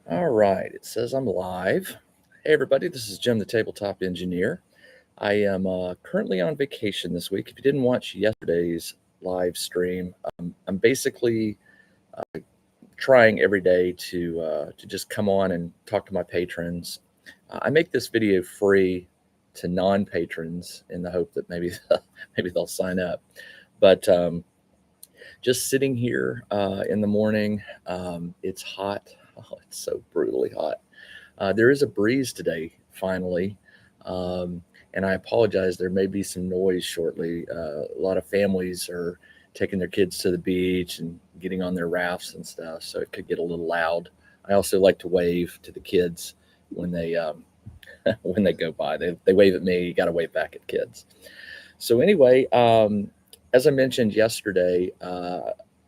All right, it says I'm live. Hey, everybody, this is Jim, the tabletop engineer. I am currently on vacation this week. If you didn't watch yesterday's live stream, I'm basically trying every day to just come on and talk to my patrons. I make this video free to non-patrons in the hope that maybe maybe they'll sign up. But just sitting here in the morning, it's hot. Oh, it's so brutally hot. There is a breeze today, finally. Um, and I apologize, there may be some noise shortly. A lot of families are taking their kids to the beach and getting on their rafts and stuff, so it could get a little loud. I also like to wave to the kids when they when they go by. They wave at me. You got to wave back at kids. So anyway, as I mentioned yesterday,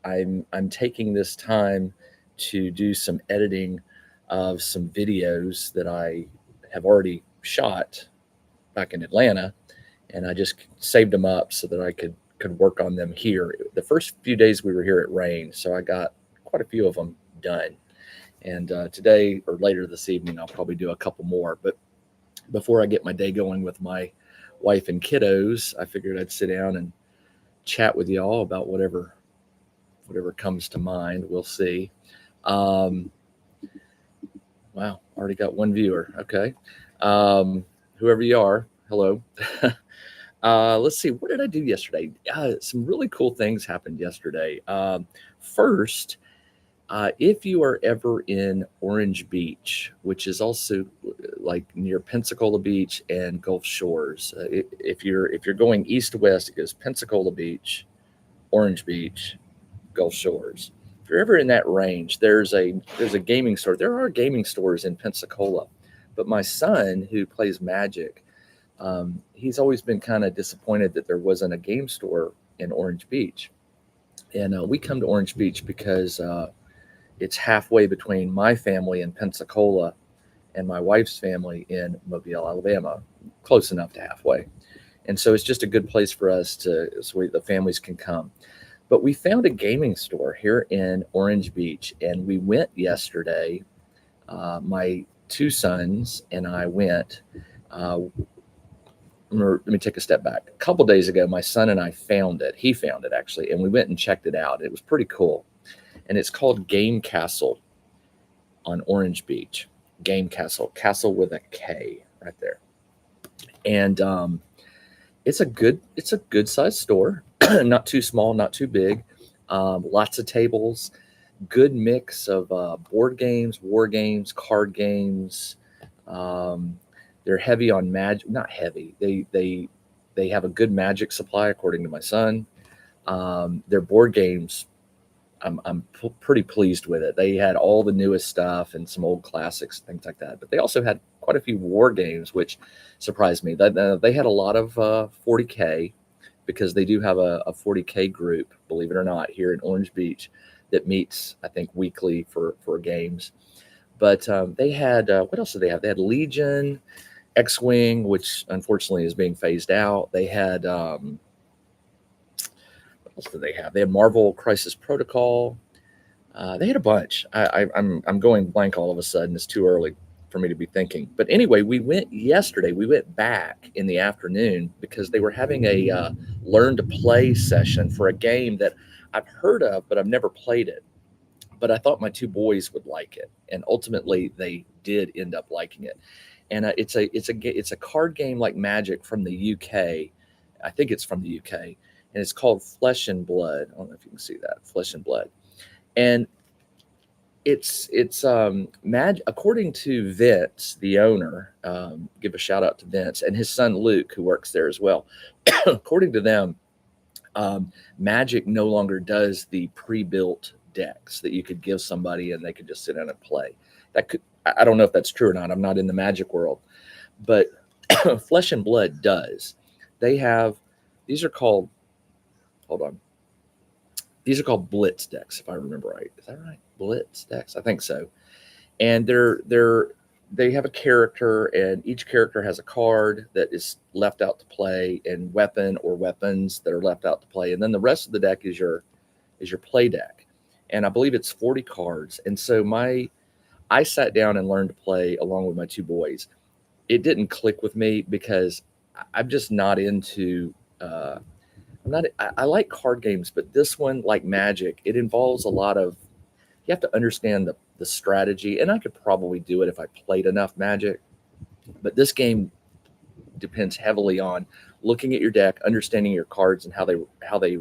I'm taking this time to do some editing of some videos that I have already shot back in Atlanta, and I just saved them up so that I could work on them here. The first few days we were here, it rained, so I got quite a few of them done. And today or later this evening, I'll probably do a couple more. But before I get my day going with my wife and kiddos, I figured I'd sit down and chat with y'all about whatever comes to mind. We'll see. Um, wow, already got one viewer. Okay. Whoever you are, hello. Let's see, what did I do yesterday? Some really cool things happened yesterday. First, if you are ever in Orange Beach, which is also like near Pensacola Beach and Gulf Shores, if you're going east to west, it goes Pensacola Beach, Orange Beach, Gulf Shores. If you're ever in that range, there's a gaming store. There are gaming stores in Pensacola, but my son, who plays Magic, he's always been kind of disappointed that there wasn't a game store in Orange Beach. And we come to Orange Beach because it's halfway between my family in Pensacola and my wife's family in Mobile, Alabama, close enough to halfway. And so it's just a good place for us so the families can come. But we found a gaming store here in Orange Beach, and we went yesterday. My two sons and I went. Let me take a step back. A couple days ago, my son and I found it. He found it actually, and we went and checked it out. It was pretty cool, and it's called Game Castle on Orange Beach. Game Castle, Castle with a K, right there. And it's a good sized store, not too small, not too big. Lots of tables, good mix of board games, war games, card games. Um, they're heavy on magic, not heavy. They have a good magic supply, according to my son. Their board games, I'm pretty pleased with it. They had all the newest stuff and some old classics, things like that. But they also had quite a few war games, which surprised me. They had a lot of 40K, because they do have a 40K group, believe it or not, here in Orange Beach that meets, I think, weekly for games. But they had, what else did they have? They had Legion, X-Wing, which unfortunately is being phased out. They had, what else did they have? They had Marvel Crisis Protocol. They had a bunch. I'm going blank all of a sudden. It's too early for me to be thinking. But anyway, we went yesterday. We went back in the afternoon because they were having a learn to play session for a game that I've heard of, but I've never played it. But I thought my two boys would like it, and ultimately they did end up liking it. And it's a card game like Magic from the UK. I think it's from the UK, and it's called Flesh and Blood. I don't know if you can see that, Flesh and Blood. And it's according to Vince, the owner. Give a shout out to Vince and his son Luke, who works there as well. According to them, Magic no longer does the pre-built decks that you could give somebody and they could just sit down and play. I don't know if that's true or not. I'm not in the Magic world, but Flesh and Blood does. They have, these are called, hold on. These are called Blitz decks, if I remember right. Is that right? Blitz decks? I think so. And they have a character, and each character has a card that is left out to play, and weapon or weapons that are left out to play. And then the rest of the deck is your play deck. And I believe it's 40 cards. And so I sat down and learned to play along with my two boys. It didn't click with me because I'm just not into. I'm not. I like card games, but this one, like Magic, it involves a lot of. You have to understand the strategy, and I could probably do it if I played enough Magic. But this game depends heavily on looking at your deck, understanding your cards and how they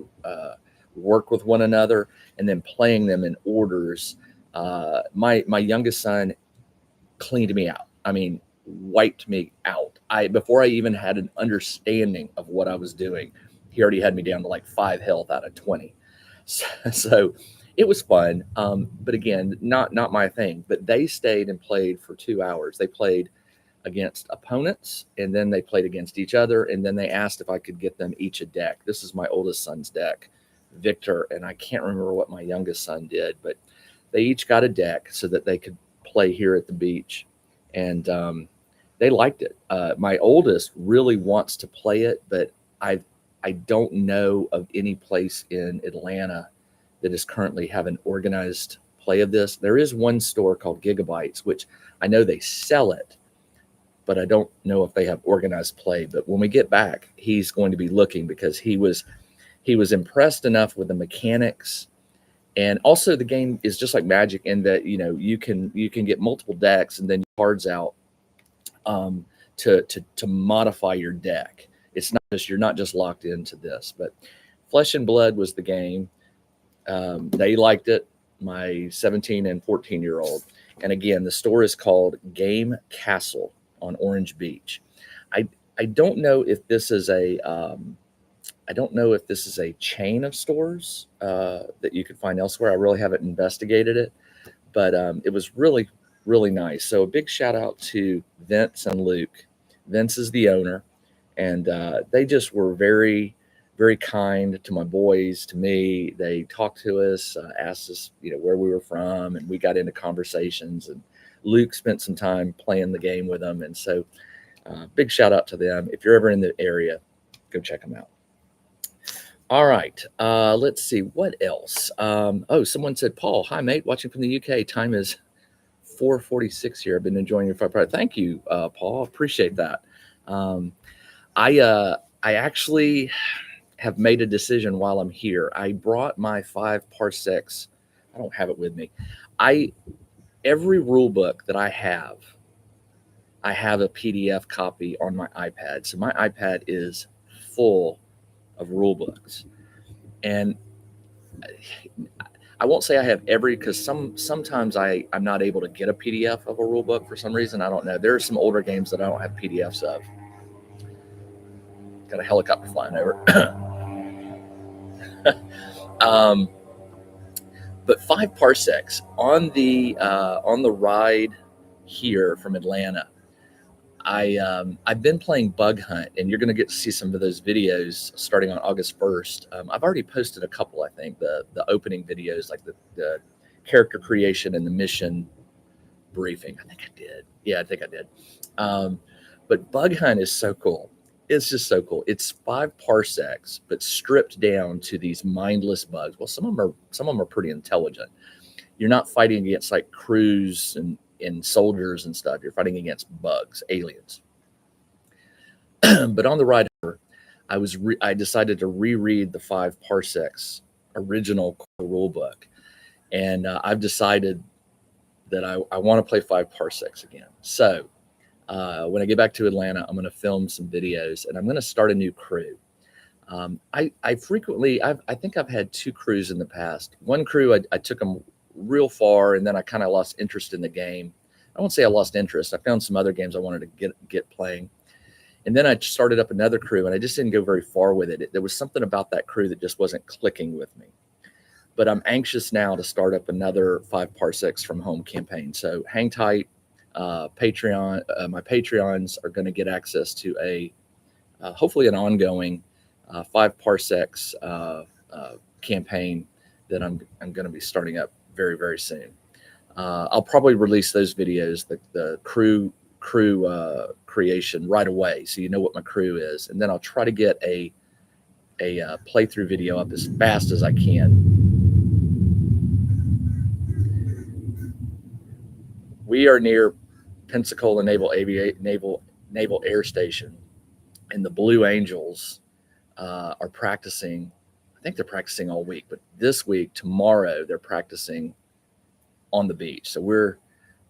work with one another, and then playing them in orders. My youngest son cleaned me out. I mean, wiped me out. I Before I even had an understanding of what I was doing, he already had me down to like 5 health out of 20. So it was fun, but again, not my thing. But they stayed and played for 2 hours. They played against opponents, and then they played against each other, and then they asked if I could get them each a deck. This is my oldest son's deck, Victor, and I can't remember what my youngest son did, but they each got a deck so that they could play here at the beach, and they liked it. My oldest really wants to play it, but I don't know of any place in Atlanta that is currently have an organized play of this. There is one store called Gigabytes, which I know they sell it, but I don't know if they have organized play. But when we get back, he's going to be looking because he was impressed enough with the mechanics, and also the game is just like Magic in that you can get multiple decks and then cards out to modify your deck. It's not just you're not just locked into this. But Flesh and Blood was the game. They liked it. My 17 and 14-year-old. And again, the store is called Game Castle on Orange Beach. I don't know if this is a chain of stores that you could find elsewhere. I really haven't investigated it, but it was really, really nice. So a big shout out to Vince and Luke. Vince is the owner, and they just were very, very kind to my boys, to me. They talked to us, asked us, where we were from, and we got into conversations. And Luke spent some time playing the game with them, and so big shout out to them. If you're ever in the area, go check them out. All right. Let's see. What else? Someone said, Paul, hi, mate. Watching from the UK. Time is 4:46 here. I've been enjoying your fight. Thank you, Paul. Appreciate that. I actually have made a decision while I'm here. I brought my 5 parsecs. I don't have it with me. Every rule book that I have a PDF copy on my iPad. So my iPad is full of rule books, and I won't say I have every, because sometimes I'm not able to get a PDF of a rule book for some reason. I don't know. There are some older games that I don't have PDFs of. Got a helicopter flying over. But 5 parsecs on the ride here from Atlanta. I've been playing Bug Hunt, and you're going to get to see some of those videos starting on August 1st. I've already posted a couple, I think, the opening videos, like the character creation and the mission briefing. I think I did. Yeah, I think I did. But Bug Hunt is so cool. It's just so cool. It's 5 parsecs, but stripped down to these mindless bugs. Well, some of them are pretty intelligent. You're not fighting against like crews and soldiers and stuff. You're fighting against bugs, aliens. But on the ride over, I decided to reread the 5 parsecs original rule book, and I've decided that I want to play 5 parsecs again. So when I get back to Atlanta, I'm going to film some videos, and I'm going to start a new crew. I think I've had 2 crews in the past. One crew, I took them real far, and then I kind of lost interest in the game. I won't say I lost interest. I found some other games I wanted to get playing. And then I started up another crew, and I just didn't go very far with it. There was something about that crew that just wasn't clicking with me. But I'm anxious now to start up another 5 parsecs from home campaign. So hang tight. Patreon. My Patreons are going to get access to hopefully an ongoing 5 parsecs campaign that I'm going to be starting up very, very soon. I'll probably release those videos, the crew creation right away, so you know what my crew is, and then I'll try to get a playthrough video up as fast as I can. We are near Pensacola Naval Air Station, and the Blue Angels are practicing. I think they're practicing all week, but this week, tomorrow, they're practicing on the beach. So we're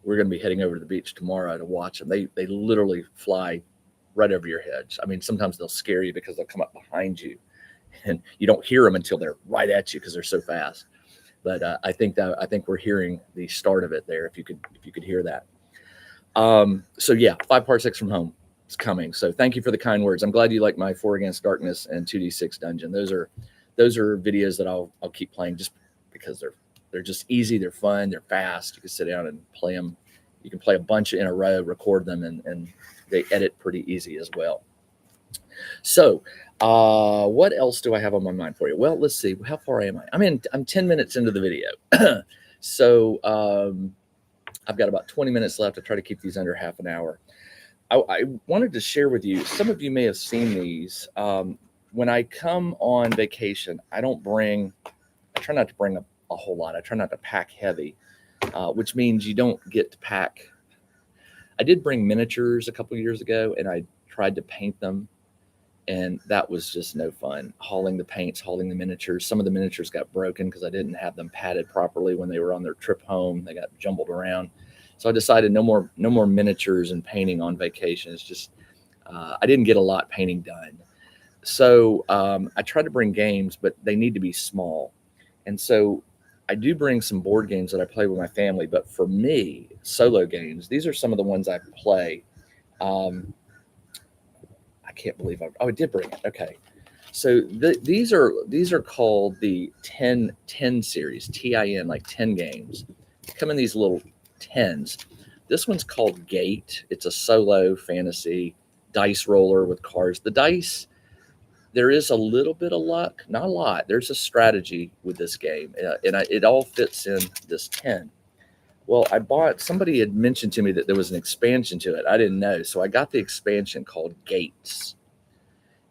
going to be heading over to the beach tomorrow to watch them. They literally fly right over your heads. I mean, sometimes they'll scare you because they'll come up behind you, and you don't hear them until they're right at you because they're so fast. But I think we're hearing the start of it there. If you could hear that. So yeah, 5 Part 6 from home is coming. So thank you for the kind words. I'm glad you like my 4 Against Darkness and 2D6 Dungeon. Those are videos that I'll keep playing just because they're just easy, they're fun, they're fast. You can sit down and play them. You can play a bunch in a row, record them, and they edit pretty easy as well. So what else do I have on my mind for you? Well, let's see. How far am I? I'm 10 minutes into the video. So I've got about 20 minutes left. I try to keep these under half an hour. I wanted to share with you, some of you may have seen these. When I come on vacation, I try not to bring a whole lot. I try not to pack heavy, which means you don't get to pack. I did bring miniatures a couple of years ago, and I tried to paint them, and that was just no fun. Hauling the paints, hauling the miniatures. Some of the miniatures got broken because I didn't have them padded properly when they were on their trip home. They got jumbled around. So I decided no more miniatures and painting on vacation. It's just, I didn't get a lot painting done. So I tried to bring games, but they need to be small. And so I do bring some board games that I play with my family, but for me, solo games, these are some of the ones I play. I can't believe I did bring it. Okay. So these are called the 10 series, TIN, like 10 games. They come in these little 10s. This one's called Gate. It's a solo fantasy dice roller with cards. The dice, there is a little bit of luck, not a lot. There's a strategy with this game, and it all fits in this 10. Well, somebody had mentioned to me that there was an expansion to it. I didn't know. So I got the expansion called Gates.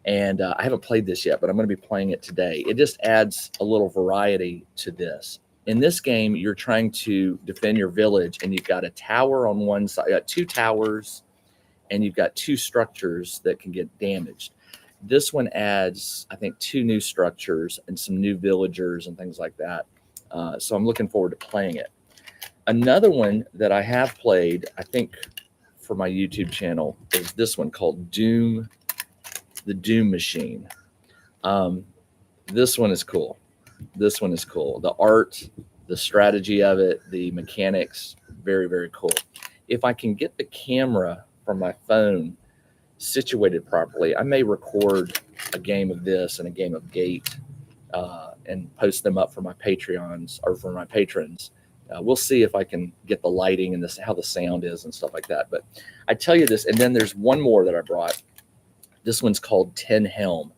And I haven't played this yet, but I'm going to be playing it today. It just adds a little variety to this. In this game, you're trying to defend your village, and you've got a tower on one side. You got 2 towers, and you've got 2 structures that can get damaged. This one adds, I think, 2 new structures and some new villagers and things like that. So I'm looking forward to playing it. Another one that I have played, I think, for my YouTube channel is this one called Doom, the Doom Machine. This one is cool. The art, the strategy of it, the mechanics, very, very cool. If I can get the camera from my phone situated properly, I may record a game of this and a game of Gate and post them up for my Patreons or for my patrons. We'll see if I can get the lighting and how the sound is and stuff like that. But I tell you this, and then there's one more that I brought. This one's called 10 Helm.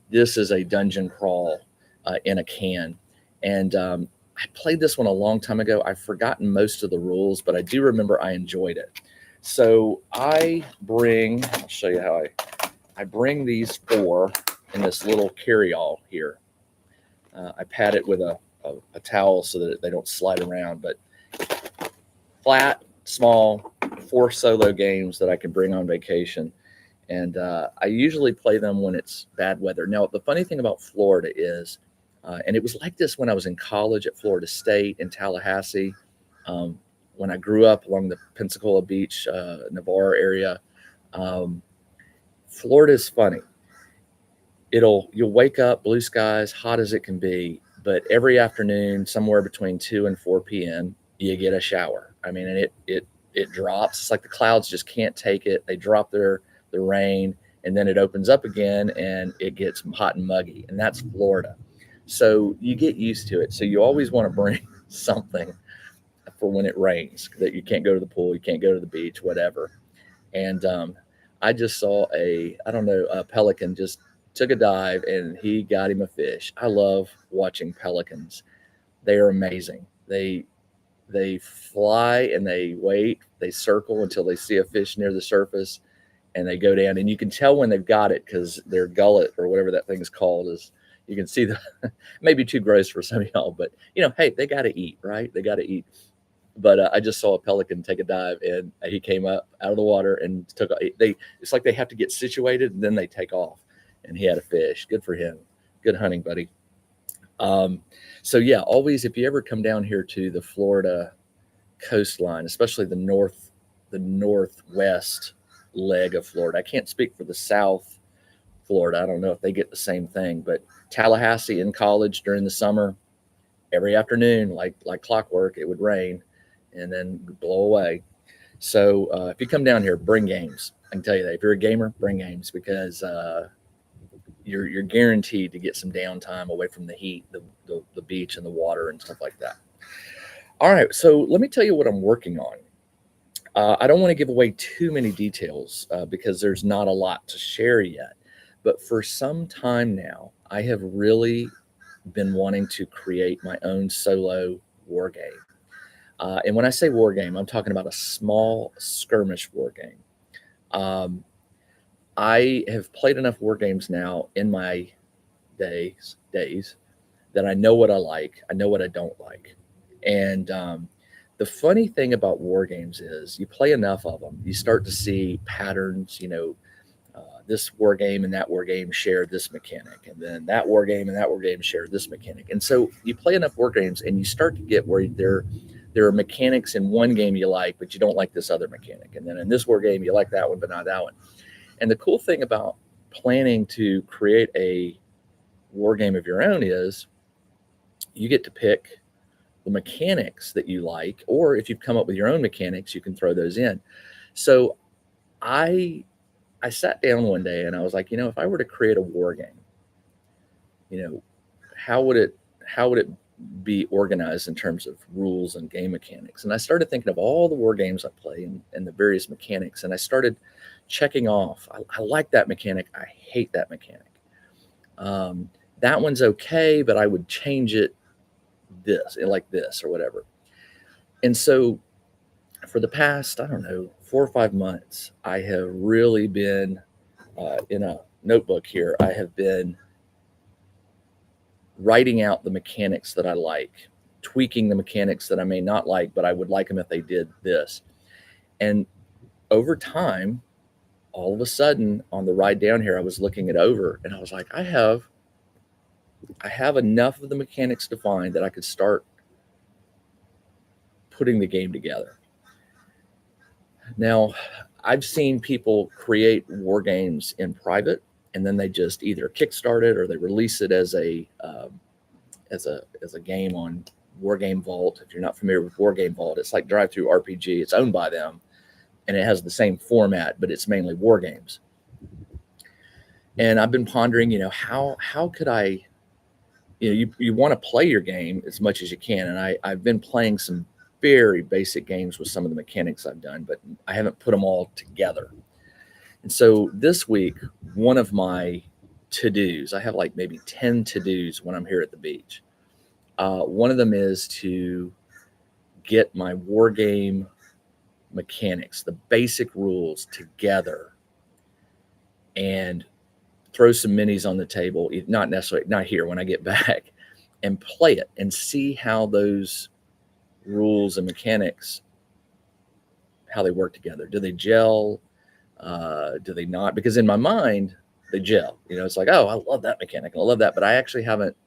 This is a dungeon crawl in a can. And I played this one a long time ago. I've forgotten most of the rules, but I do remember I enjoyed it. So I'll show you how I bring these 4 in this little carry-all here. I pad it with a towel so that they don't slide around, but flat, small, 4 solo games that I can bring on vacation. And I usually play them when it's bad weather. Now, the funny thing about Florida is, and it was like this when I was in college at Florida State in Tallahassee, when I grew up along the Pensacola Beach, Navarre area. Florida is funny. You'll wake up, blue skies, hot as it can be, but every afternoon, somewhere between 2 and 4 p.m., you get a shower. I mean, and it drops. It's like the clouds just can't take it. They drop the rain, and then it opens up again, and it gets hot and muggy, and that's Florida. So you get used to it. So you always want to bring something for when it rains, that you can't go to the pool, you can't go to the beach, whatever. And I just saw a pelican just took a dive, and he got him a fish. I love watching pelicans. They are amazing. They fly and they wait, they circle until they see a fish near the surface, and they go down, and you can tell when they've got it because their gullet or whatever that thing is called is, you can see maybe too gross for some of y'all, but hey, they got to eat, right? They got to eat. But I just saw a pelican take a dive, and he came up out of the water and took. It's like they have to get situated and then they take off. And he had a fish. Good for him. Good hunting, buddy. Um, so yeah, always if you ever come down here to the Florida coastline, especially the northwest leg of Florida. I can't speak for the South Florida. I don't know if they get the same thing, but Tallahassee in college during the summer, every afternoon, like clockwork, it would rain and then blow away. So if you come down here, bring games. I can tell you that if you're a gamer, bring games because you're guaranteed to get some downtime away from the heat, the beach, and the water and stuff like that. All right, so let me tell you what I'm working on. I don't want to give away too many details because there's not a lot to share yet. But for some time now, I have really been wanting to create my own solo war game. And when I say war game, I'm talking about a small skirmish war game. Um, I have played enough war games now in my days that I know what I like, I know what I don't like. And the funny thing about war games is you play enough of them, you start to see patterns. This war game and that war game share this mechanic, and then that war game and that war game share this mechanic. And so you play enough war games, and you start to get where there are mechanics in one game you like, but you don't like this other mechanic. And then in this war game, you like that one, but not that one. And the cool thing about planning to create a war game of your own is you get to pick the mechanics that you like, or if you've come up with your own mechanics, you can throw those in. So I sat down one day and I was like, if I were to create a war game, you know, how would it be organized in terms of rules and game mechanics? And I started thinking of all the war games I play and the various mechanics, and I started checking off. I like that mechanic. I hate that mechanic. That one's okay, but I would change it like this or whatever. And so for the past, I don't know, 4 or 5 months, I have really been in a notebook here. I have been writing out the mechanics that I like, tweaking the mechanics that I may not like, but I would like them if they did this. And over time, all of a sudden on the ride down here, I was looking it over and I was like, I have enough of the mechanics defined that I could start putting the game together. Now, I've seen people create war games in private, and then they just either kickstart it or they release it as a game on War Game Vault. If you're not familiar with War Game Vault, it's like Drive-Thru RPG. It's owned by them, and it has the same format, but it's mainly war games. And I've been pondering, how could I, you want to play your game as much as you can, and I've been playing some very basic games with some of the mechanics I've done, but I haven't put them all together. And so this week, one of my to-dos, I have like maybe 10 to-dos when I'm here at the beach. One of them is to get my war game mechanics, the basic rules together, and throw some minis on the table, not necessarily, not here when I get back, and play it and see how those rules and mechanics, how they work together. Do they gel? Do they not? Because in my mind, they gel. It's like, oh, I love that mechanic, I love that, but I actually haven't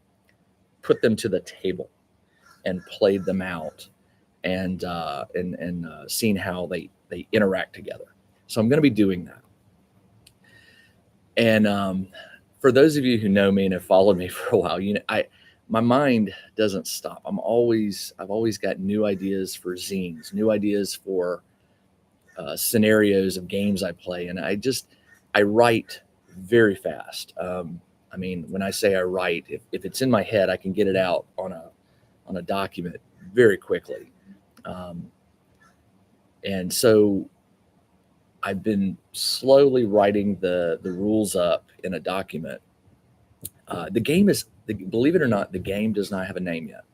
put them to the table and played them out and seen how they interact together. So I'm going to be doing that. And for those of you who know me and have followed me for a while, my mind doesn't stop. I've always got new ideas for zines, new ideas for scenarios of games I play, and I write very fast. When I say I write, if it's in my head, I can get it out on a document very quickly. And so I've been slowly writing the rules up in a document. Believe it or not, the game does not have a name yet.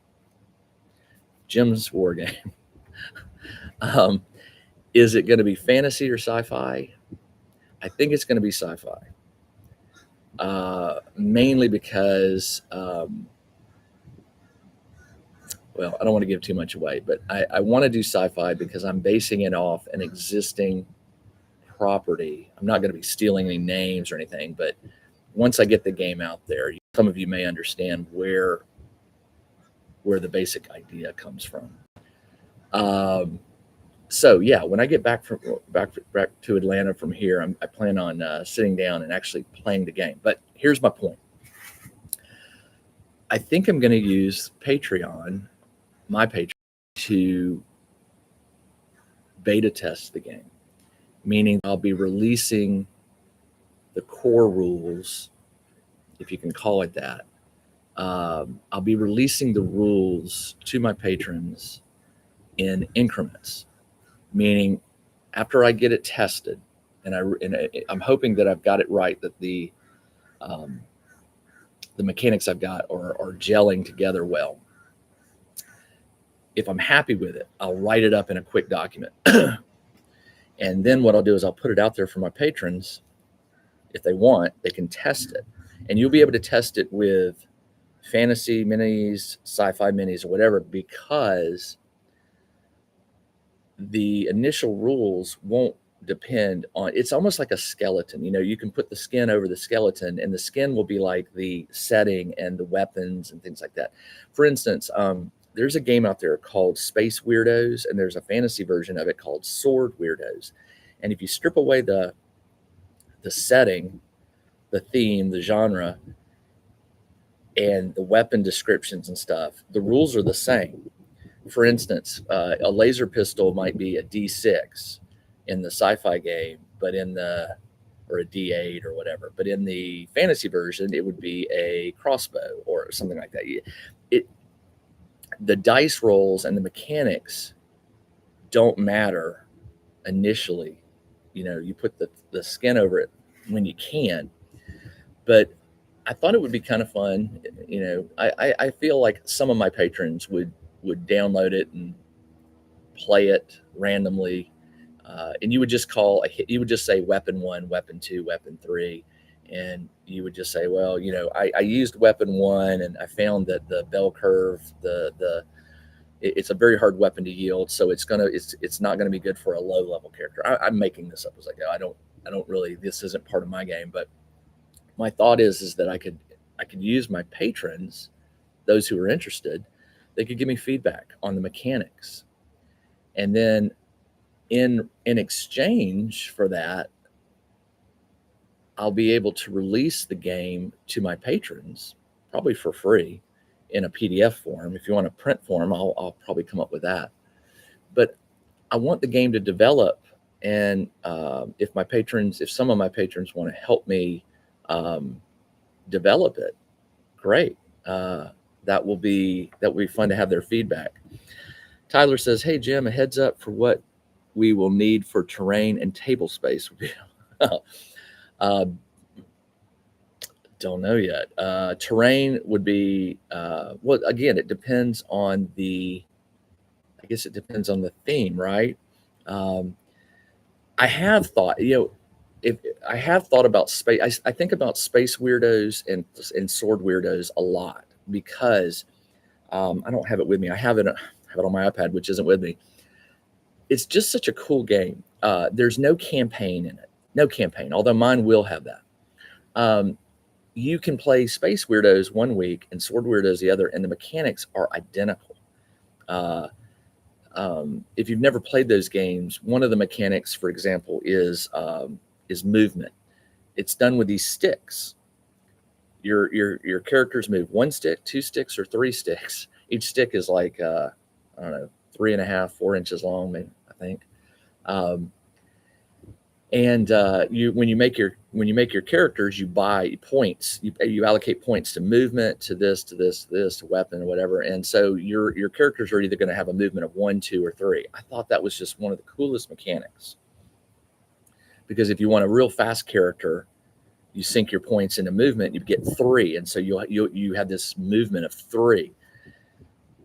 Jim's War Game. Is it going to be fantasy or sci-fi? I think it's going to be sci-fi. Mainly because well, I don't want to give too much away, but I want to do sci-fi because I'm basing it off an existing property. I'm not going to be stealing any names or anything, but once I get the game out there, some of you may understand where the basic idea comes from. Um, so yeah, when I get back to Atlanta from here, I plan on sitting down and actually playing the game. But here's my point. I think I'm going to use Patreon, my Patreon, to beta test the game, meaning I'll be releasing the core rules, if you can call it that. I'll be releasing the rules to my patrons in increments, meaning after I get it tested, and I'm hoping that I've got it right, that the mechanics I've got are gelling together well. If I'm happy with it, I'll write it up in a quick document. And then what I'll do is I'll put it out there for my patrons. If they want, they can test it. And you'll be able to test it with fantasy minis, sci-fi minis, or whatever, because the initial rules won't depend on, it's almost like a skeleton. You can put the skin over the skeleton, and the skin will be like the setting and the weapons and things like that. For instance, there's a game out there called Space Weirdos, and there's a fantasy version of it called Sword Weirdos. And if you strip away the setting, the theme, the genre, and the weapon descriptions and stuff, the rules are the same. For instance, a laser pistol might be a D6 in the sci-fi game, or a D8 or whatever. But in the fantasy version, it would be a crossbow or something like that. The dice rolls and the mechanics don't matter initially. You put the skin over it when you can. But I thought it would be kind of fun. I feel like some of my patrons would download it and play it randomly, and you would just say weapon 1, weapon 2, weapon 3, and you would just say, well, I used weapon 1 and I found that the bell curve, it's a very hard weapon to yield, so it's not gonna be good for a low level character. I'm making this up as I go. I don't really, this isn't part of my game, but my thought is that I could use my patrons, those who are interested, they could give me feedback on the mechanics, and then in exchange for that, I'll be able to release the game to my patrons, probably for free, in a PDF form. If you want a print form, I'll probably come up with that. But I want the game to develop, and if some of my patrons want to help me develop it, great. That will be fun to have their feedback. Tyler says, "Hey Jim, a heads up for what we will need for terrain and table space." Don't know yet. Terrain would be well. Again, it depends on the. I guess it depends on the theme, right? I have thought, if I have thought about space. I think about Space Weirdos and Sword Weirdos a lot because I don't have it with me. I have it on my iPad, which isn't with me. It's just such a cool game. There's no campaign in it. No campaign, although mine will have that. You can play Space Weirdos one week and Sword Weirdos the other, and the mechanics are identical. If you've never played those games, one of the mechanics, for example, is movement. It's done with these sticks. Your characters move 1 stick, 2 sticks, or 3 sticks. Each stick is like I don't know, 3.5, 4 inches long, maybe, I think. And when you make your characters, you buy points. You allocate points to movement, to this, to weapon, or whatever. And so your characters are either going to have a movement of 1, 2, or 3. I thought that was just one of the coolest mechanics, because if you want a real fast character, you sink your points into movement, you get 3, and so you have this movement of 3.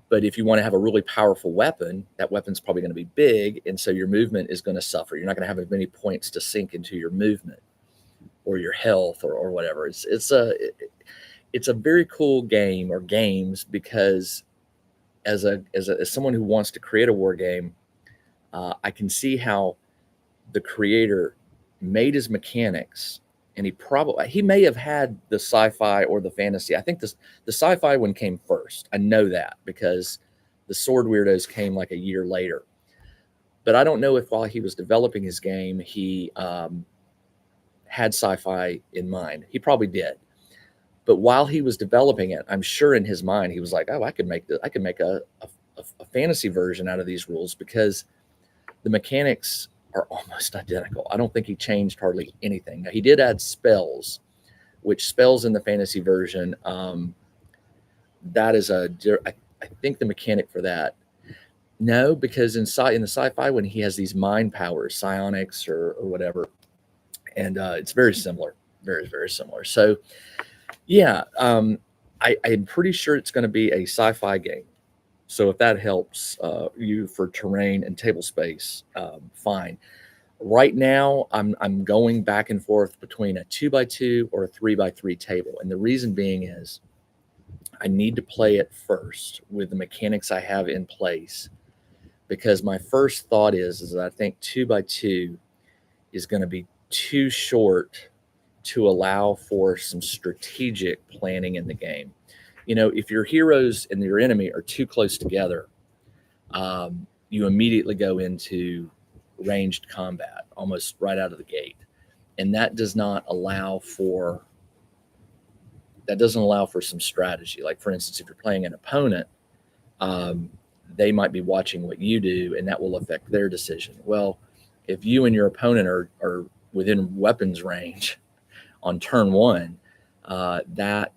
But if you want to have a really powerful weapon, that weapon's probably going to be big, and so your movement is going to suffer. You're not going to have as many points to sink into your movement or your health or whatever. It's a very cool game, or games, because as someone who wants to create a war game, I can see how the creator made his mechanics, and he may have had the sci-fi or the fantasy. I think the sci-fi one came first. I know that because the Sword Weirdos came like a year later. But I don't know if while he was developing his game, he had sci-fi in mind. He probably did. But while he was developing it, I'm sure in his mind he was like, "Oh, I could make a fantasy version out of these rules because the mechanics are almost identical." I don't think he changed hardly anything. Now, he did add spells, which spells in the fantasy version, that is I think the mechanic for that. No, because in the sci-fi when he has these mind powers, psionics or whatever, and it's very similar, very, very similar. So yeah, I'm pretty sure it's going to be a sci-fi game. So if that helps you for terrain and table space, fine. Right now, I'm going back and forth between a 2x2 or a 3x3 table, and the reason being is I need to play it first with the mechanics I have in place, because my first thought is that I think 2x2 is going to be too short to allow for some strategic planning in the game. If your heroes and your enemy are too close together, you immediately go into ranged combat almost right out of the gate, and that doesn't allow for some strategy. Like, for instance, if you're playing an opponent, they might be watching what you do, and that will affect their decision. Well, if you and your opponent are within weapons range on turn one, that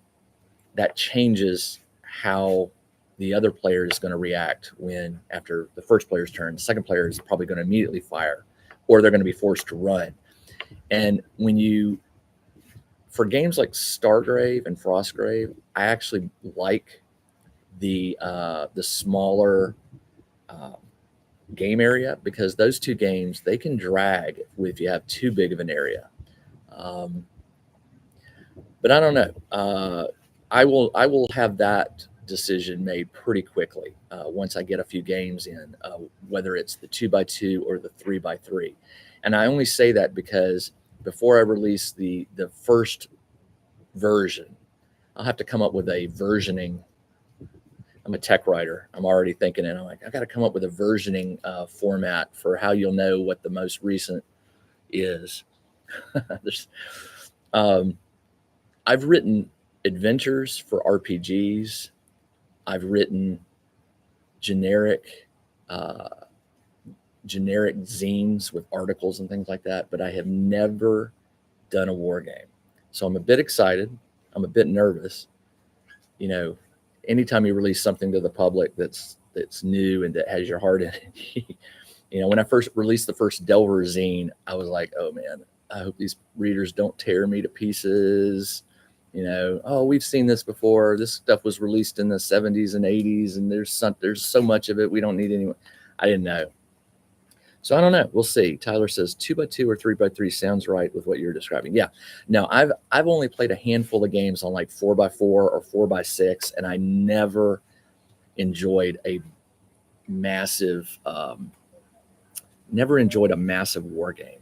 changes how the other player is going to react when, after the first player's turn, the second player is probably going to immediately fire, or they're going to be forced to run. And for games like Stargrave and Frostgrave, I actually like the smaller game area, because those two games, they can drag if you have too big of an area. But I don't know. I will have that decision made pretty quickly once I get a few games in, whether it's the 2x2 or the 3x3. And I only say that because before I release the first version, I'll have to come up with a versioning. I'm a tech writer. I'm already thinking, and I'm like, I got to come up with a versioning format for how you'll know what the most recent is. I've written adventures for RPGs. I've written generic zines with articles and things like that, but I have never done a war game. So I'm a bit excited. I'm a bit nervous. Anytime you release something to the public that's new and that has your heart in it, when I first released the first Delver zine, I was like, oh man, I hope these readers don't tear me to pieces. Oh, we've seen this before. This stuff was released in the 70s and 80s, and there's so much of it. We don't need anyone. I didn't know. So I don't know. We'll see. Tyler says 2x2 or 3x3 sounds right with what you're describing. Yeah. No, I've only played a handful of games on like 4x4 or 4x6, and I never enjoyed a massive war game.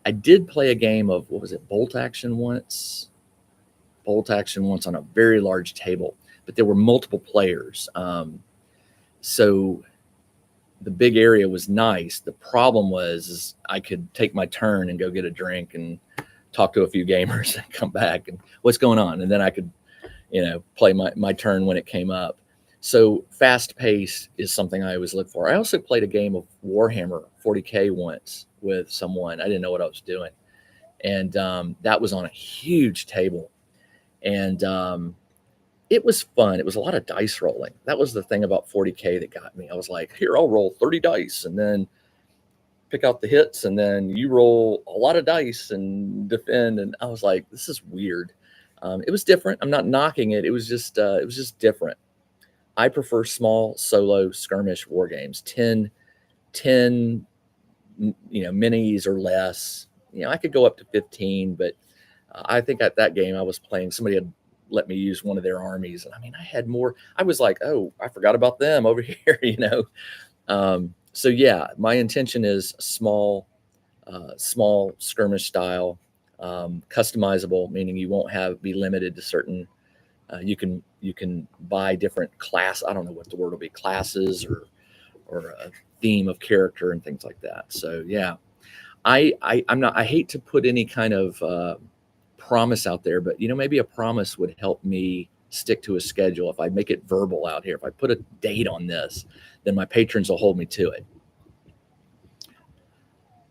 I did play a game of, what was it, Bolt Action once on a very large table, but there were multiple players. So the big area was nice. The problem was I could take my turn and go get a drink and talk to a few gamers and come back and what's going on. And then I could, play my turn when it came up. So fast pace is something I always look for. I also played a game of Warhammer 40K once with someone. I didn't know what I was doing. And that was on a huge table. And it was fun. It was a lot of dice rolling. That was the thing about 40K that got me. I was like, here, I'll roll 30 dice and then pick out the hits, and then you roll a lot of dice and defend. And I was like, this is weird. It was different. I'm not knocking it. It was just different. I prefer small solo skirmish war games, 10 minis or less. I could go up to 15, but I think at that game I was playing, somebody had let me use one of their armies. And I mean, I had more. I was like, oh, I forgot about them over here, you know. So yeah, my intention is small skirmish style, customizable, meaning you won't be limited to certain. You can buy different class. I don't know what the word will be, classes or a theme of character and things like that. So yeah, I hate to put any kind of promise out there, but maybe a promise would help me stick to a schedule. If I make it verbal out here, if I put a date on this, then my patrons will hold me to it.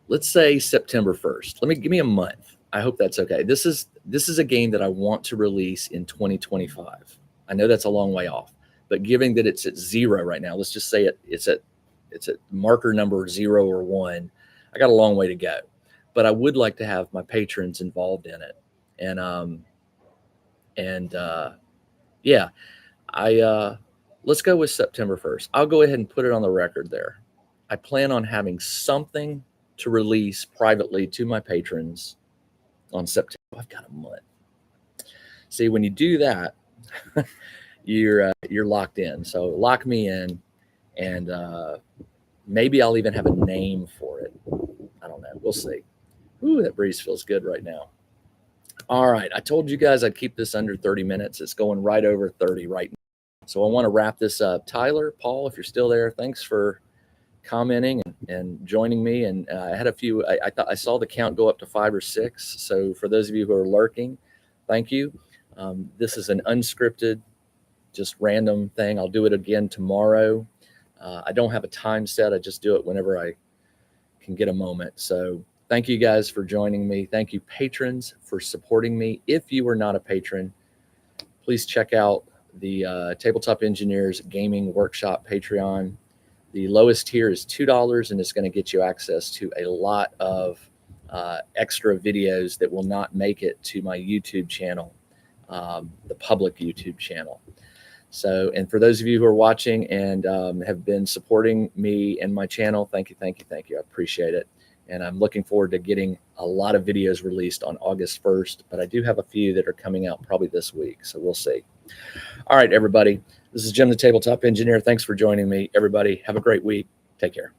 Let's say September 1st. Give me a month. I hope that's okay. This is a game that I want to release in 2025. I know that's a long way off, but given that it's at 0 right now, let's just say it's at marker number 0 or 1. I got a long way to go, but I would like to have my patrons involved in it. Yeah, let's go with September 1st. I'll go ahead and put it on the record there. I plan on having something to release privately to my patrons on September. I've got a month. See, when you do that, you're locked in. So lock me in, and maybe I'll even have a name for it. I don't know. We'll see. Ooh, that breeze feels good right now. All right. I told you guys I'd keep this under 30 minutes. It's going right over 30 right now. So I want to wrap this up. Tyler, Paul, if you're still there, thanks for commenting and joining me. And I had a few, I saw the count go up to 5 or 6. So for those of you who are lurking, thank you. This is an unscripted, just random thing. I'll do it again tomorrow. I don't have a time set. I just do it whenever I can get a moment. So thank you guys for joining me. Thank you, patrons, for supporting me. If you are not a patron, please check out the Tabletop Engineers Gaming Workshop Patreon. The lowest tier is $2, and it's going to get you access to a lot of extra videos that will not make it to my YouTube channel, the public YouTube channel. So, and for those of you who are watching and have been supporting me and my channel, thank you, thank you, thank you. I appreciate it. And I'm looking forward to getting a lot of videos released on August 1st, but I do have a few that are coming out probably this week, so we'll see. All right, everybody. This is Jim, the Tabletop Engineer. Thanks for joining me. Everybody, have a great week. Take care.